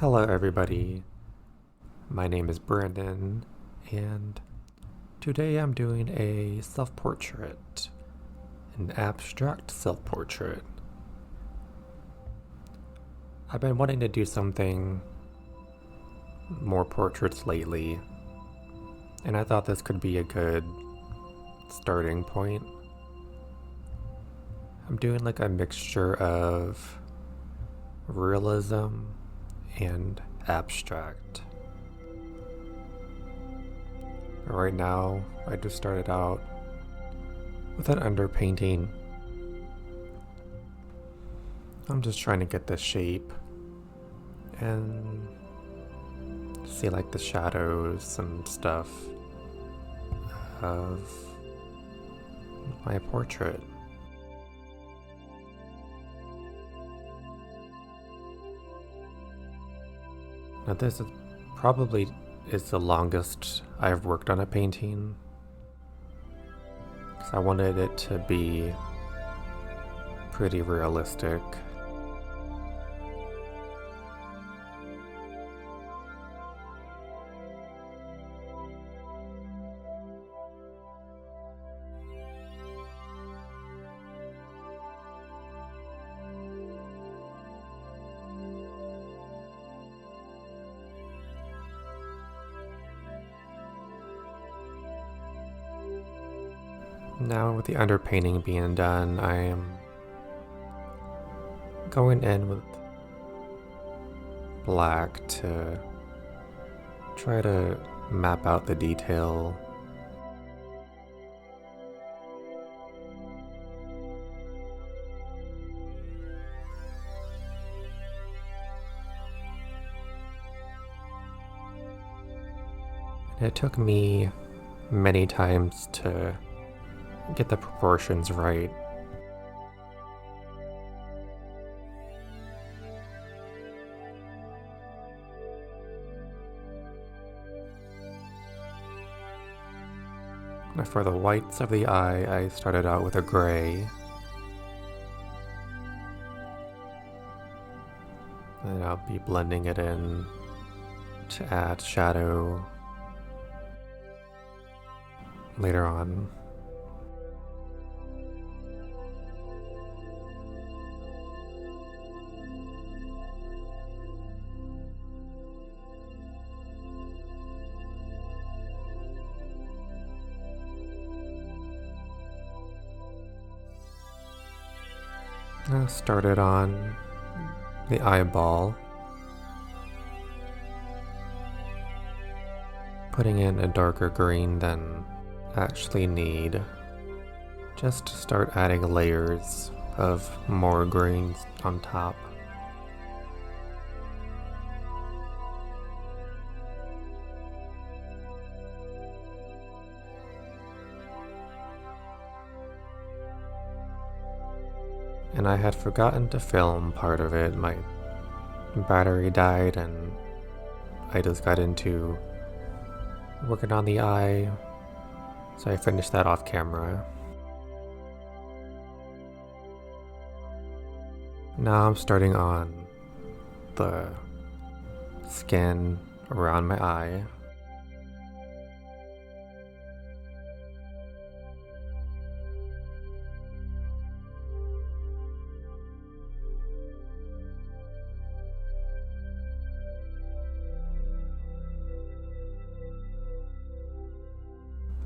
Hello, everybody. My name is Brandon, and today I'm doing a self portrait, an abstract self portrait. I've been wanting to do something more portraits lately, and I thought this could be a good starting point. I'm doing like a mixture of realism and abstract. Right now, I just started out with an underpainting. I'm just trying to get the shape and see like the shadows and stuff of my portrait. Now this is probably the longest I've worked on a painting, because I wanted it to be pretty realistic. Now with the underpainting being done, I am going in with black to try to map out the detail. And it took me many times to get the proportions right. For the whites of the eye, I started out with a gray. And I'll be blending it in to add shadow later on. I started on the eyeball, putting in a darker green than I actually need, just to start adding layers of more greens on top. And I had forgotten to film part of it. My battery died and I just got into working on the eye, so I finished that off camera. Now I'm starting on the skin around my eye.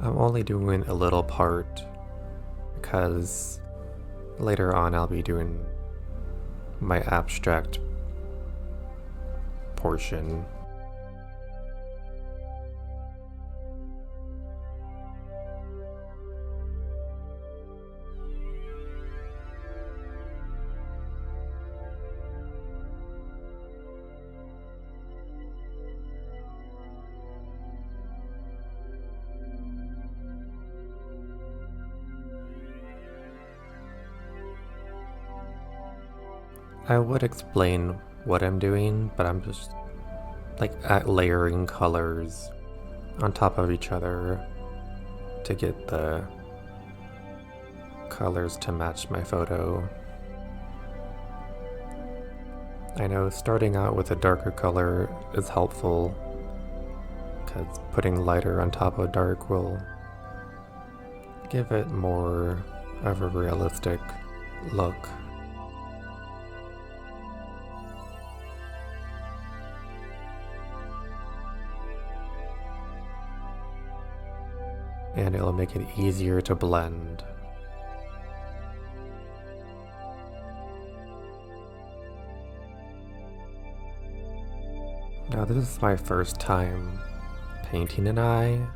I'm only doing a little part because later on I'll be doing my abstract portion. I would explain what I'm doing, but I'm just like layering colors on top of each other to get the colors to match my photo. I know starting out with a darker color is helpful, because putting lighter on top of dark will give it more of a realistic look. And it'll make it easier to blend. Now this is my first time painting an eye,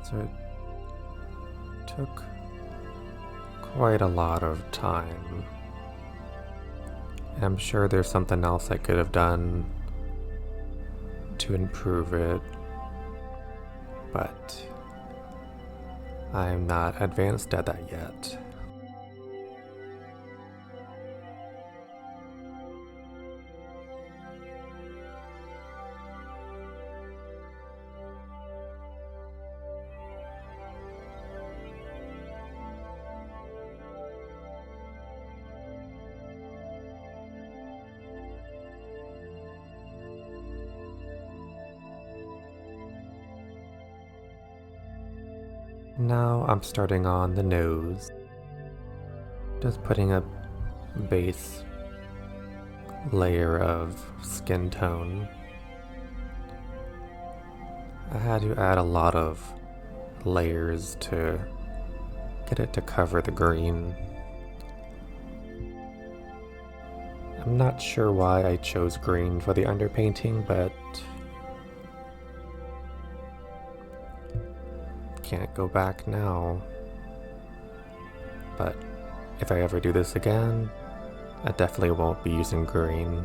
so it took quite a lot of time. And I'm sure there's something else I could have done to improve it, but I'm not advanced at that yet. Now I'm starting on the nose, just putting a base layer of skin tone. I had to add a lot of layers to get it to cover the green. I'm not sure why I chose green for the underpainting, but can't go back now. But if I ever do this again, I definitely won't be using green.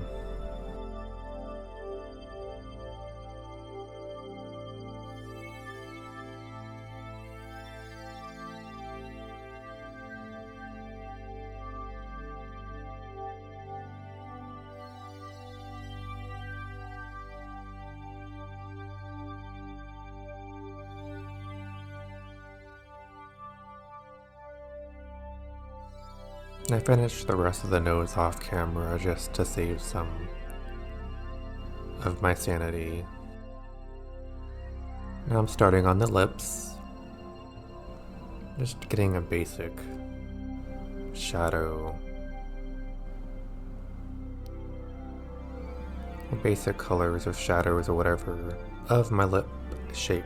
I finished the rest of the nose off camera just to save some of my sanity. Now I'm starting on the lips, just getting a basic shadow, or basic colors or shadows or whatever of my lip shape.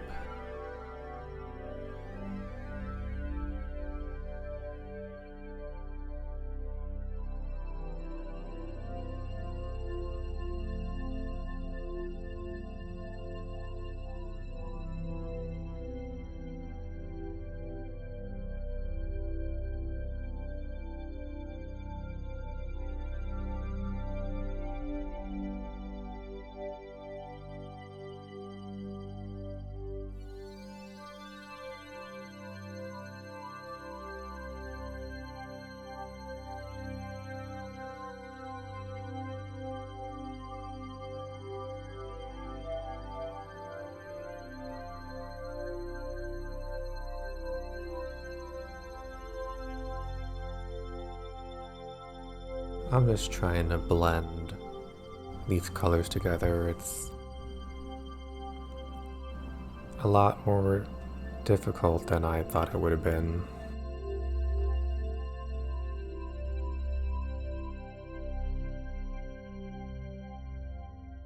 I'm just trying to blend these colors together. It's a lot more difficult than I thought it would have been.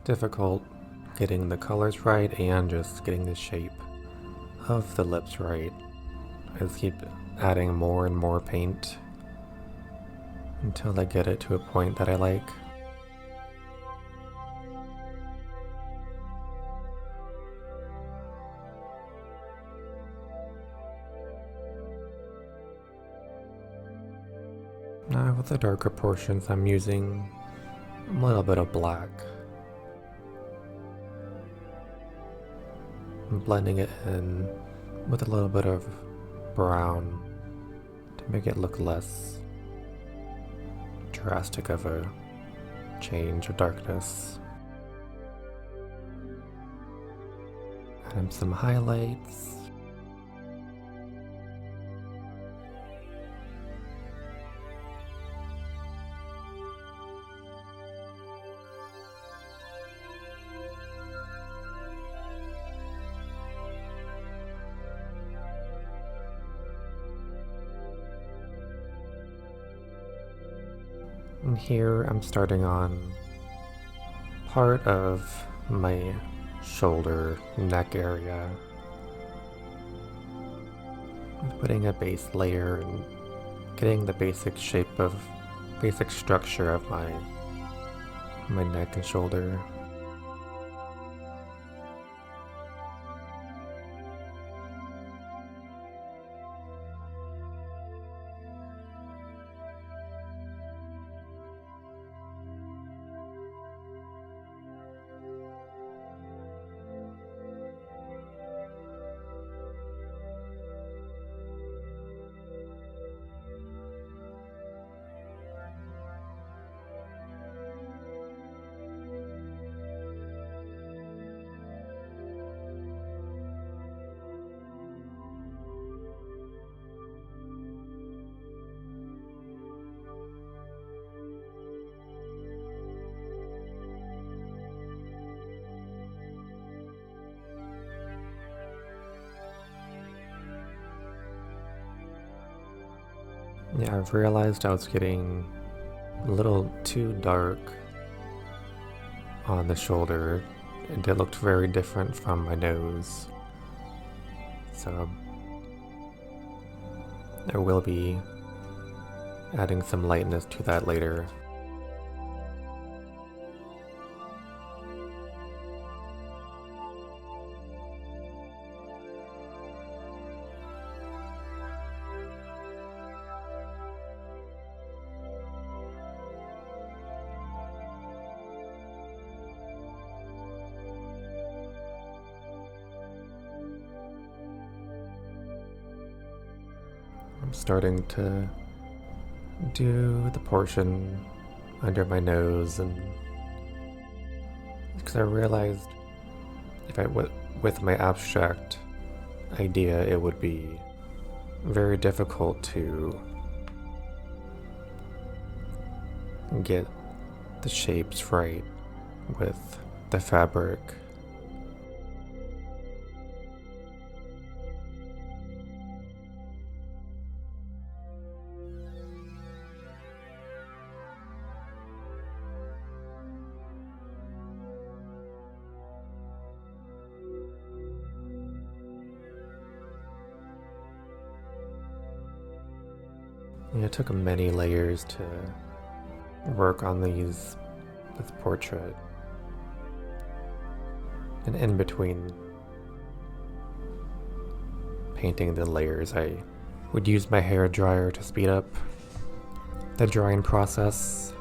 Difficult getting the colors right and just getting the shape of the lips right. I just keep adding more and more paint until I get it to a point that I like. Now with the darker portions, I'm using a little bit of black. I'm blending it in with a little bit of brown to make it look less drastic of a change of darkness. Add some highlights. And here I'm starting on part of my shoulder, neck area. Putting a base layer and getting the basic structure of my neck and shoulder. Yeah, I've realized I was getting a little too dark on the shoulder, and it looked very different from my nose. So I will be adding some lightness to that later. I'm starting to do the portion under my nose, and because I realized if with my abstract idea, it would be very difficult to get the shapes right with the fabric. It took many layers to work on this portrait. And in between painting the layers, I would use my hair dryer to speed up the drying process.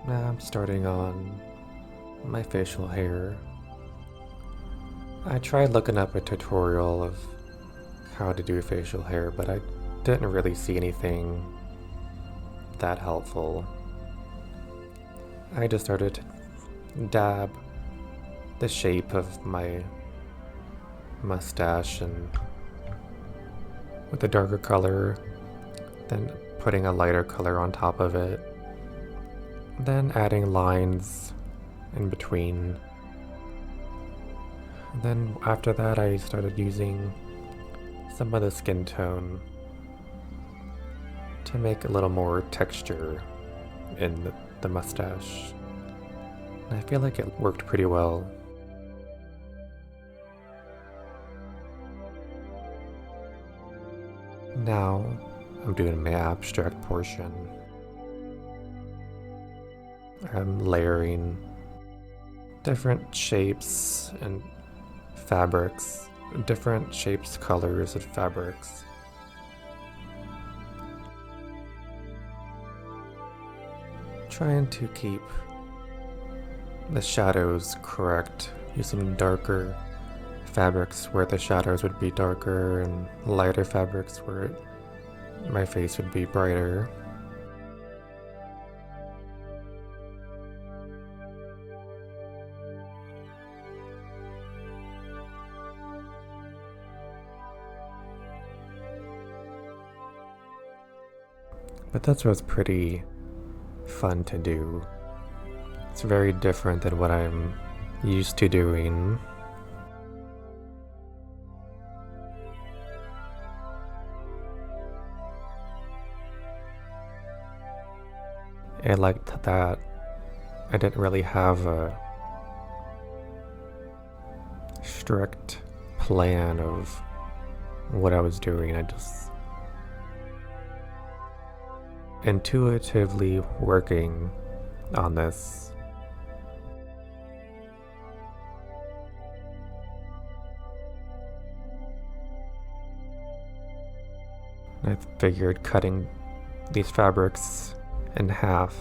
Now I'm starting on my facial hair. I tried looking up a tutorial of how to do facial hair, but I didn't really see anything that helpful. I just started to dab the shape of my mustache and with a darker color, then putting a lighter color on top of it, then adding lines in between. And then after that I started using some of the skin tone to make a little more texture in the mustache. And I feel like it worked pretty well. Now I'm doing my abstract portion. I'm layering different shapes and fabrics, different shapes, colors, and fabrics. Trying to keep the shadows correct, using darker fabrics where the shadows would be darker and lighter fabrics where my face would be brighter. But this was pretty fun to do. It's very different than what I'm used to doing. I liked that I didn't really have a strict plan of what I was doing. I just intuitively working on this. I figured cutting these fabrics in half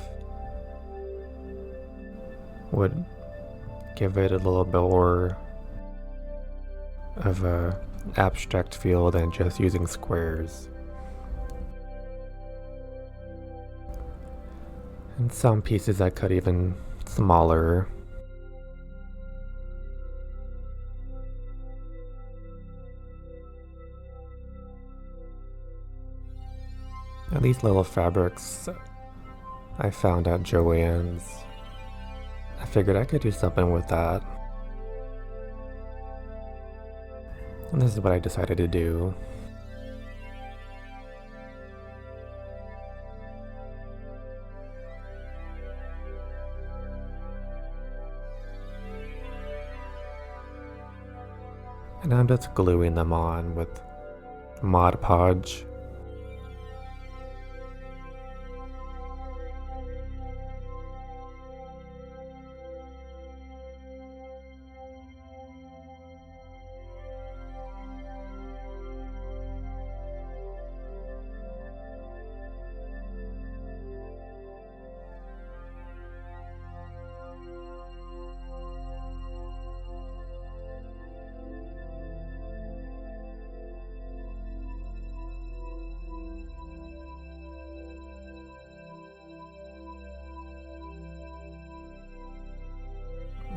would give it a little bit more of a abstract feel than just using squares. And some pieces I cut even smaller. And these little fabrics I found at Joann's. I figured I could do something with that. And this is what I decided to do. And I'm just gluing them on with Mod Podge.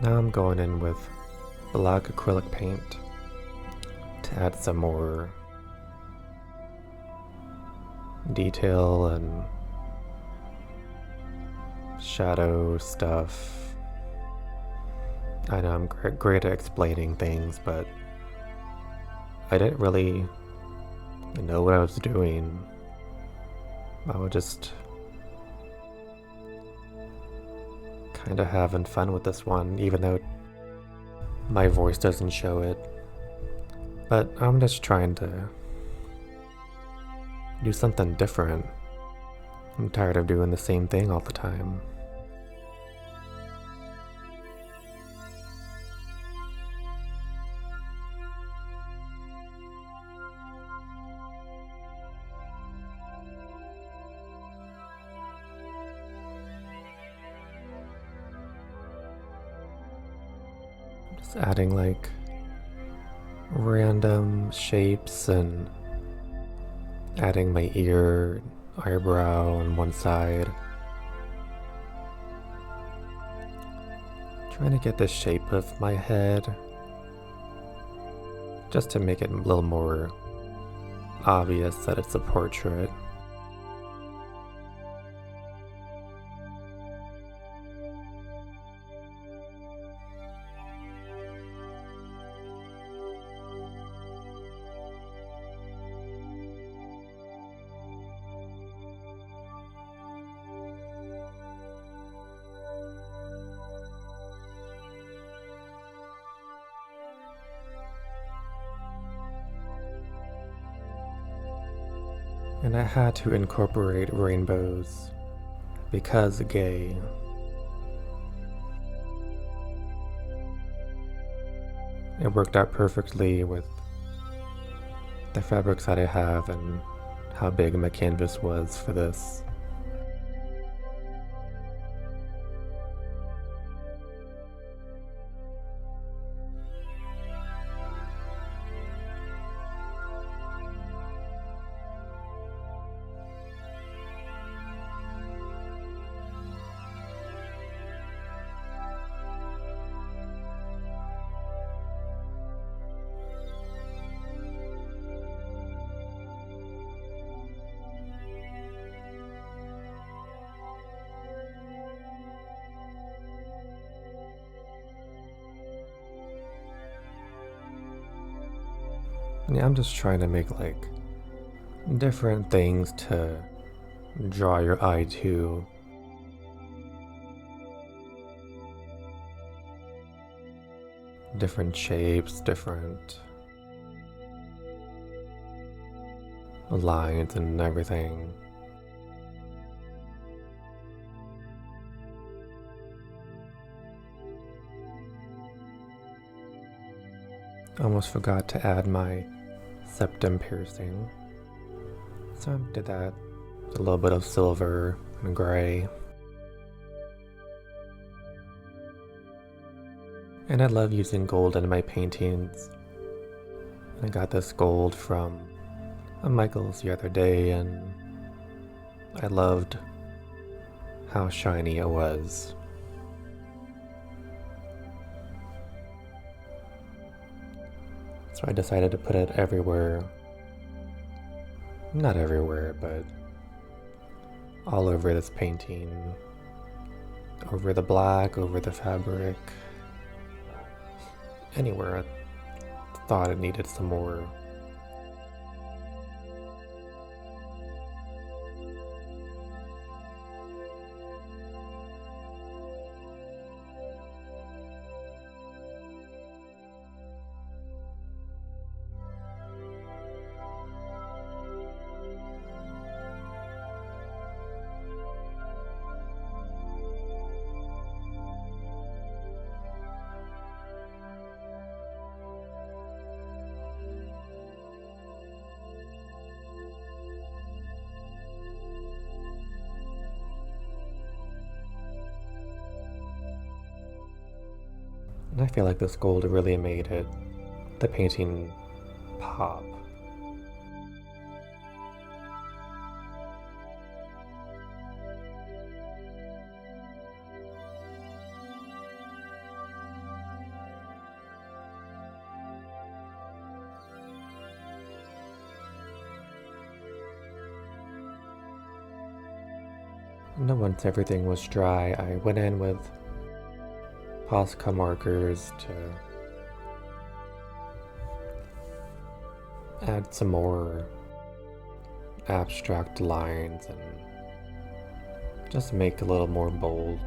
Now I'm going in with black acrylic paint to add some more detail and shadow stuff. I know I'm great at explaining things, but I didn't really know what I was doing. I was just kind of having fun with this one, even though my voice doesn't show it. But I'm just trying to do something different. I'm tired of doing the same thing all the time. Just adding like random shapes and adding my ear, eyebrow on one side. Trying to get the shape of my head just to make it a little more obvious that it's a portrait. And I had to incorporate rainbows because gay. It worked out perfectly with the fabrics that I have and how big my canvas was for this. Yeah, I'm just trying to make like different things to draw your eye to. Different shapes, different lines and everything. Almost forgot to add my septum piercing. So I did that. A little bit of silver and gray. And I love using gold in my paintings. I got this gold from Michael's the other day, and I loved how shiny it was. So I decided to put it everywhere. Not everywhere, but all over this painting. Over the black, over the fabric. Anywhere I thought it needed some more. And I feel like this gold really made the painting pop. And then once everything was dry, I went in with Posca markers to add some more abstract lines and just make a little more bold.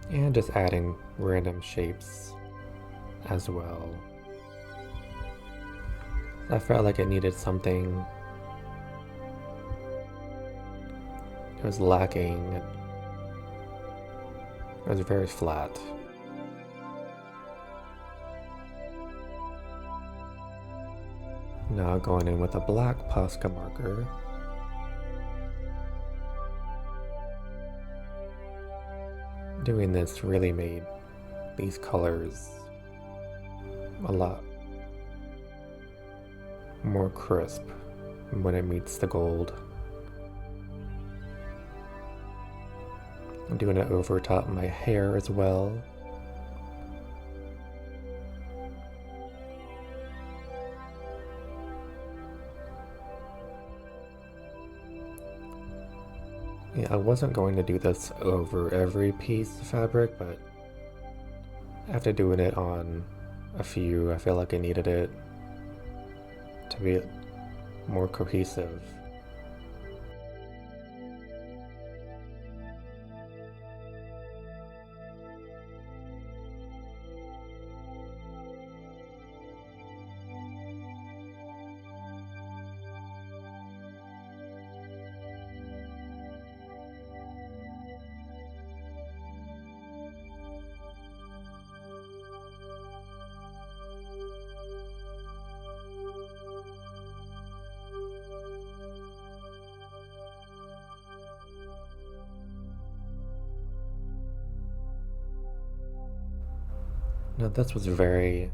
And just adding random shapes as well. I felt like it needed something. It was lacking. It was very flat. Now going in with a black Posca marker. Doing this really made these colors a lot more crisp when it meets the gold. I'm doing it over top my hair as well. Yeah, I wasn't going to do this over every piece of fabric, but after doing it on a few, I feel like I needed it to be more cohesive. Now this was very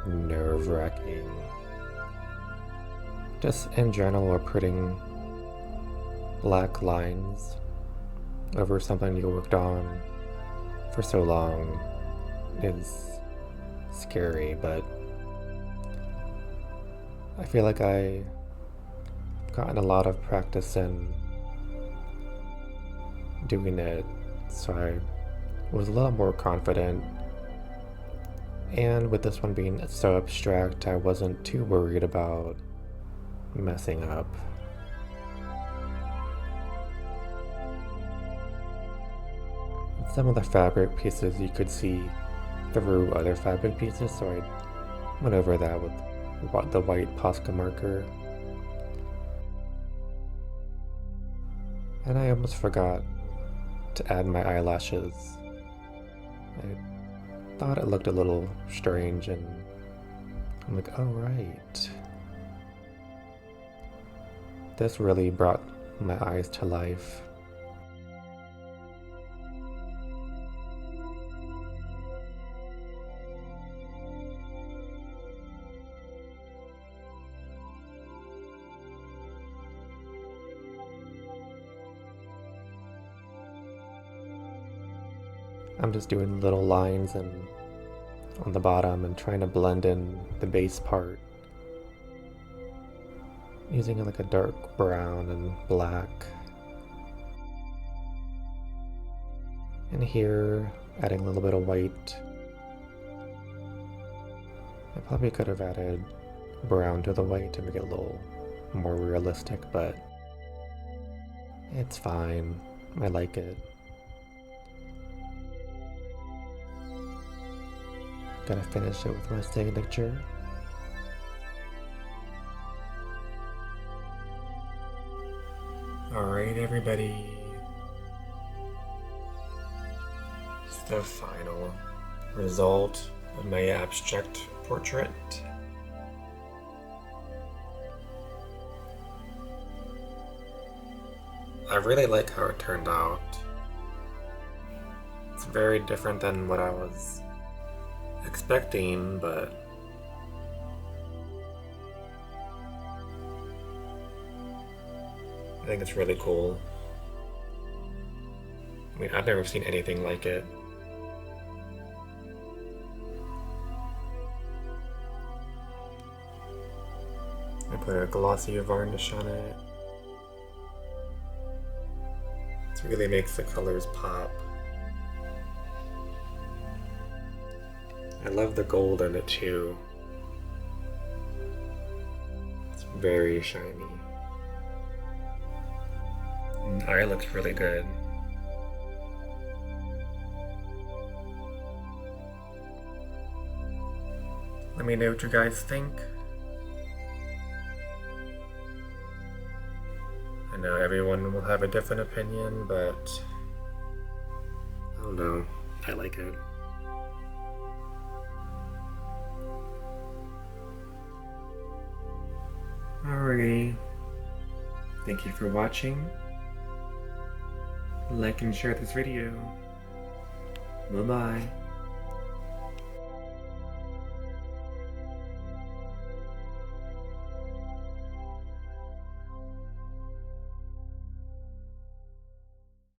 nerve-wracking. Just in general, or putting black lines over something you worked on for so long is scary, but I feel like I gotten a lot of practice in doing it, so I was a little more confident. And with this one being so abstract, I wasn't too worried about messing up. Some of the fabric pieces you could see through other fabric pieces, so I went over that with the white Posca marker. And I almost forgot to add my eyelashes. I thought it looked a little strange, and I'm like, oh right. This really brought my eyes to life. I'm just doing little lines and on the bottom and trying to blend in the base part using like a dark brown and black. And here, adding a little bit of white. I probably could have added brown to the white to make it a little more realistic, but it's fine. I like it. Gotta finish it with my signature. Alright, everybody. It's the final result of my abstract portrait. I really like how it turned out. It's very different than what I was expecting, but I think it's really cool. I mean, I've never seen anything like it. I put a glossy varnish on it. It really makes the colors pop. I love the gold in it too. It's very shiny. And the eye looks really good. Let me know what you guys think. I know everyone will have a different opinion, but I don't know. I like it. Alrighty. Thank you for watching. Like and share this video. Bye-bye.